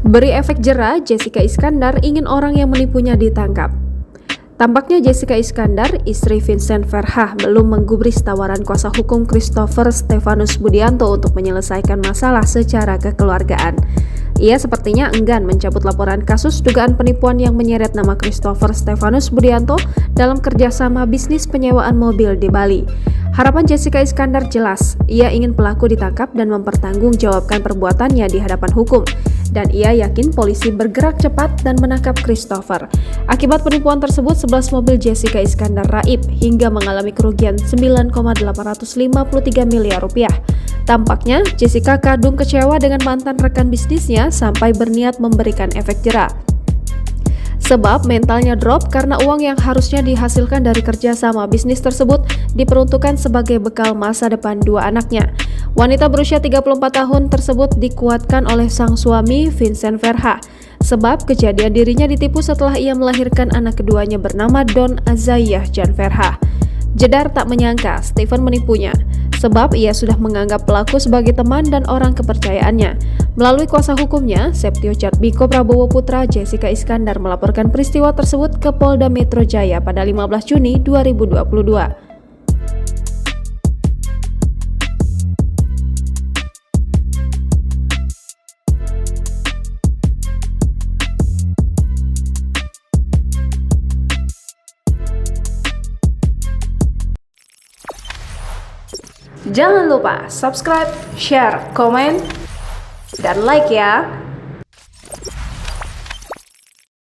Beri efek jera, Jessica Iskandar ingin orang yang menipunya ditangkap. Tampaknya Jessica Iskandar, istri Vincent Verha, belum menggubris tawaran kuasa hukum Christopher Stefanus Budianto untuk menyelesaikan masalah secara kekeluargaan. Ia sepertinya enggan mencabut laporan kasus dugaan penipuan yang menyeret nama Christopher Stefanus Budianto dalam kerjasama bisnis penyewaan mobil di Bali. Harapan Jessica Iskandar jelas, ia ingin pelaku ditangkap dan mempertanggungjawabkan perbuatannya di hadapan hukum. Dan ia yakin polisi bergerak cepat dan menangkap Christopher. Akibat penipuan tersebut, 11 mobil Jessica Iskandar raib hingga mengalami kerugian 9,853 miliar rupiah. Tampaknya Jessica kadung kecewa dengan mantan rekan bisnisnya sampai berniat memberikan efek jera. Sebab mentalnya drop karena uang yang harusnya dihasilkan dari kerja sama bisnis tersebut diperuntukkan sebagai bekal masa depan dua anaknya. Wanita berusia 34 tahun tersebut dikuatkan oleh sang suami Vincent Verha. Sebab kejadian dirinya ditipu setelah ia melahirkan anak keduanya bernama Don Azayah Jan Verha. Jedar tak menyangka Stephen menipunya, sebab ia sudah menganggap pelaku sebagai teman dan orang kepercayaannya. Melalui kuasa hukumnya, Septio Jatmiko Prabowo Putra, Jessica Iskandar melaporkan peristiwa tersebut ke Polda Metro Jaya pada 15 Juni 2022. Jangan lupa subscribe, share, komen, dan like ya!